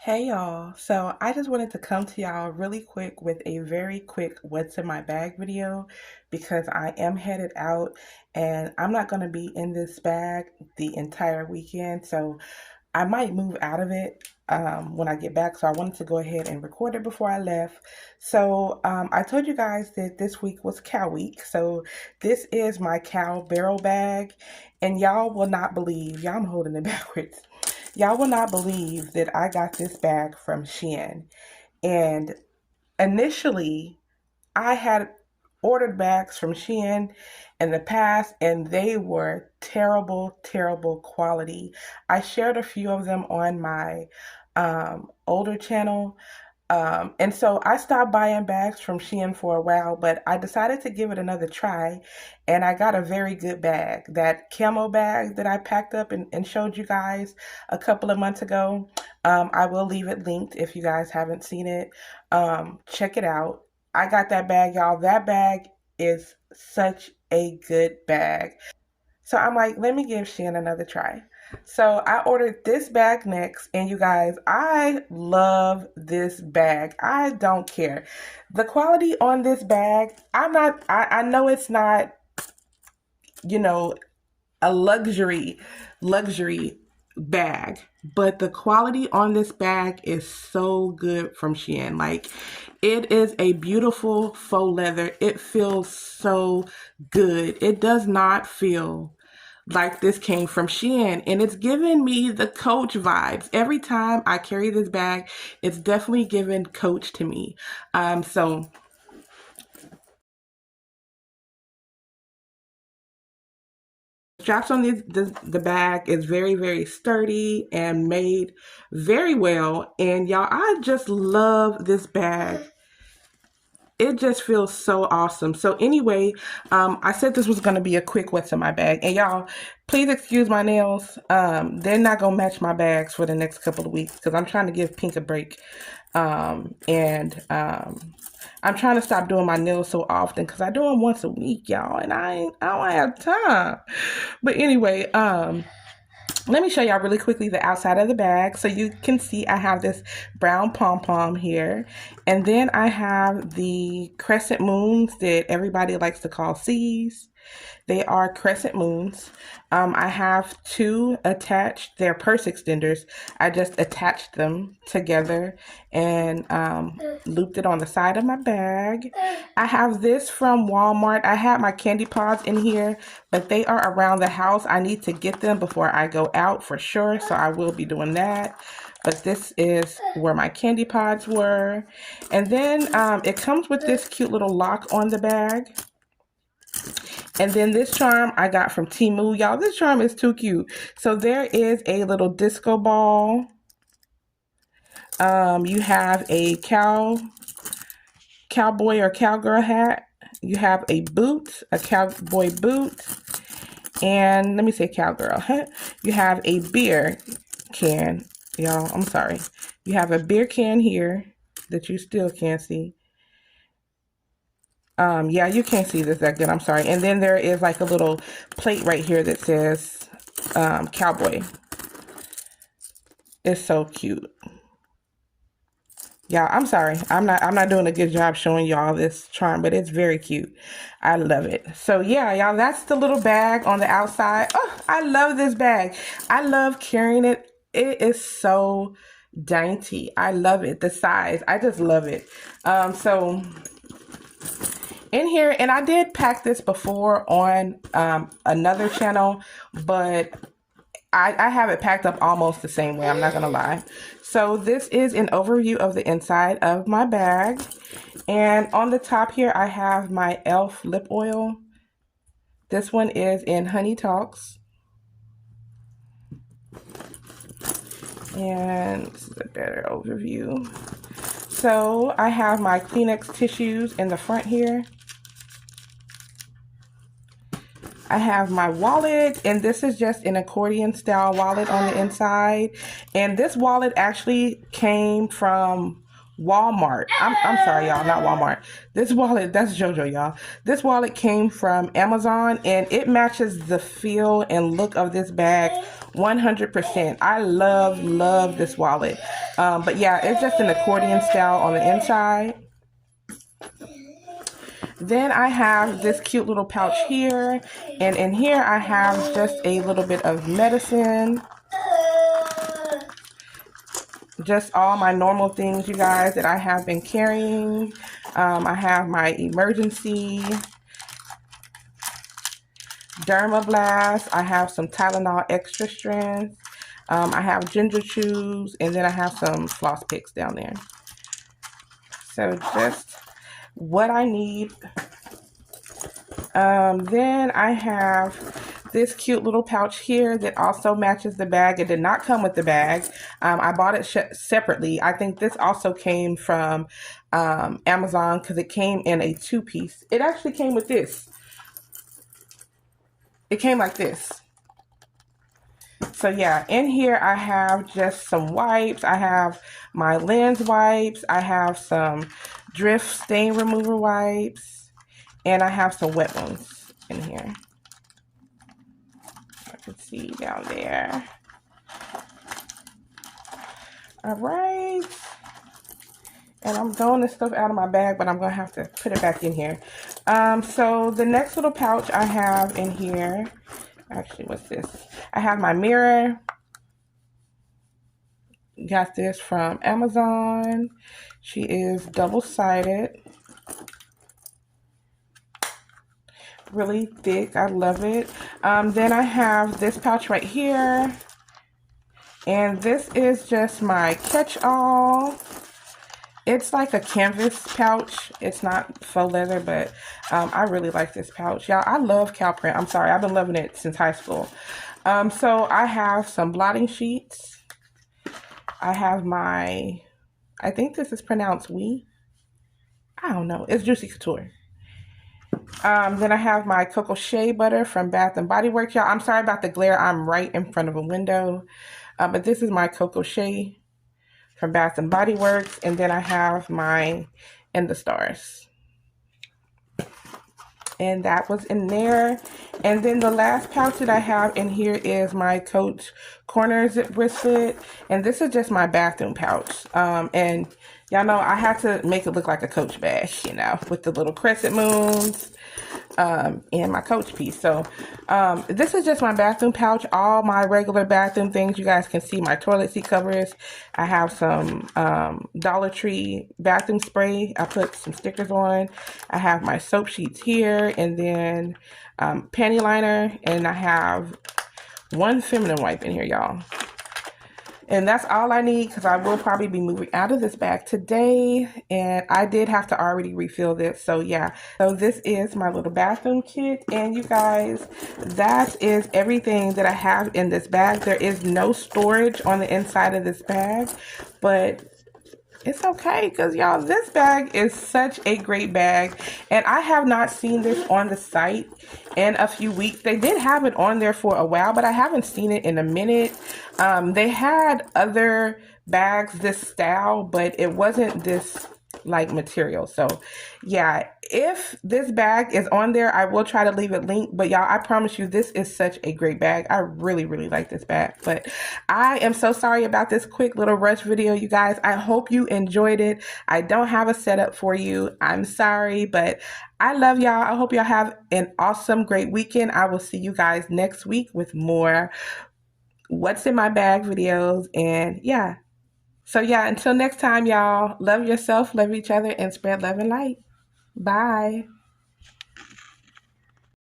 Hey y'all, so I just wanted to come to y'all really quick with a very quick what's in my bag video because I am headed out and I'm not going to be in this bag the entire weekend, so I might move out of it when I get back. So I wanted to go ahead and record it before I left. So I told you guys that this week was cow week, so this is my cow barrel bag, and y'all will not believe, y'all, I'm holding it backwards. Y'all will not believe that I got this bag from Shein. And initially, I had ordered bags from Shein in the past and they were terrible, terrible quality. I shared a few of them on my older channel. And so I stopped buying bags from Shein for a while, but I decided to give it another try and I got a very good bag. That camo bag that I packed up and showed you guys a couple of months ago. I will leave it linked if you guys haven't seen it. Check it out. I got that bag, y'all. That bag is such a good bag. So I'm like, let me give Shein another try. So I ordered this bag next, and you guys, I love this bag. I don't care. The quality on this bag, I know it's not, you know, a luxury bag, but the quality on this bag is so good from Shein. Like, it is a beautiful faux leather. It feels so good. It does not feel like this came from Shein, and it's giving me the Coach vibes. Every time I carry this bag, it's definitely giving Coach to me. So straps on the bag is very, very sturdy and made very well. And y'all, I just love this bag. It just feels so awesome. So anyway, I said this was going to be a quick what's in my bag. And y'all, please excuse my nails. They're not going to match my bags for the next couple of weeks because I'm trying to give Pink a break. I'm trying to stop doing my nails so often because I do them once a week, y'all. And I don't have time. But anyway, let me show y'all really quickly the outside of the bag. So you can see I have this brown pom-pom here. And then I have the crescent moons that everybody likes to call C's. They are crescent moons. I have two attached. They're purse extenders. I just attached them together and looped it on the side of my bag. I have this from Walmart. I had my candy pods in here, but they are around the house. I need to get them before I go out for sure, so I will be doing that. But this is where my candy pods were. And then it comes with this cute little lock on the bag. And then this charm I got from Temu. Y'all, this charm is too cute. So there is a little disco ball. You have a cowboy or cowgirl hat. You have a boot, a cowboy boot. And let me say cowgirl. You have a beer can. Y'all, I'm sorry. You have a beer can here that you still can't see. Yeah, you can't see this that good. I'm sorry. And then there is like a little plate right here that says cowboy. It's so cute. Yeah, I'm sorry. I'm not doing a good job showing y'all this charm, but it's very cute. I love it. So yeah, y'all, that's the little bag on the outside. Oh, I love this bag. I love carrying it. It is so dainty. I love it. The size. I just love it. So in here, and I did pack this before on another channel, but I have it packed up almost the same way. I'm not gonna lie. So this is an overview of the inside of my bag, and on the top here I have my e.l.f. lip oil. This one is in Honey Talks, and this is a better overview. So I have my Kleenex tissues in the front here. I have my wallet, and this is just an accordion style wallet on the inside. And this wallet actually came from Walmart. I'm sorry, y'all, not Walmart. This wallet, that's JoJo, y'all. This wallet came from Amazon, and it matches the feel and look of this bag 100%. I love this wallet. But yeah, it's just an accordion style on the inside. Then I have this cute little pouch here, and in here I have just a little bit of medicine. Just all my normal things, you guys, that I have been carrying. I have my emergency Dermablast. I have some Tylenol extra strength. I have ginger chews, and then I have some floss picks down there. So just what I need. Then I have this cute little pouch here that also matches the bag. It did not come with the bag. I bought it separately. I think this also came from Amazon because it came in a 2-piece. It actually came with this. It came like this. So yeah, in here I have just some wipes. I have my lens wipes. I have some Drift stain remover wipes. And I have some wet ones in here. I can see down there. All right. And I'm throwing this stuff out of my bag, but I'm going to have to put it back in here. So the next little pouch I have in here, actually, what's this? I have my mirror. Got this from Amazon. She is double-sided. Really thick. I love it. Then I have this pouch right here. And this is just my catch-all. It's like a canvas pouch. It's not faux leather, but I really like this pouch. Y'all, I love cow print. I'm sorry. I've been loving it since high school. So I have some blotting sheets. I have my, I think this is pronounced we. I don't know. It's Juicy Couture. Then I have my Cocoa Shea butter from Bath and Body Works. Y'all, I'm sorry about the glare. I'm right in front of a window. But this is my Cocoa Shea from Bath and Body Works. And then I have my In the Stars. And that was in there. And then the last pouch that I have in here is my Coach Corner zip bracelet. And this is just my bathroom pouch. And y'all know I had to make it look like a Coach bag, you know, with the little crescent moons and my Coach piece. So this is just my bathroom pouch. All my regular bathroom things. You guys can see my toilet seat covers. I have some Dollar Tree bathroom spray. I put some stickers on. I have my soap sheets here, and then panty liner, and I have one feminine wipe in here, y'all. And that's all I need because I will probably be moving out of this bag today. And I did have to already refill this. So yeah, so this is my little bathroom kit. And you guys, that is everything that I have in this bag. There is no storage on the inside of this bag, but it's okay because y'all, this bag is such a great bag, and I have not seen this on the site in a few weeks. They did have it on there for a while, but I haven't seen it in a minute. They had other bags this style, but it wasn't this like material. So yeah, if this bag is on there, I will try to leave it linked, but y'all, I promise you this is such a great bag. I really like this bag. But I am so sorry about this quick little rush video, you guys. I hope you enjoyed it. I don't have a setup for you. I'm sorry, but I love y'all. I hope y'all have an awesome, great weekend. I will see you guys next week with more what's in my bag videos. And yeah, so yeah, until next time, y'all, love yourself, love each other, and spread love and light. Bye.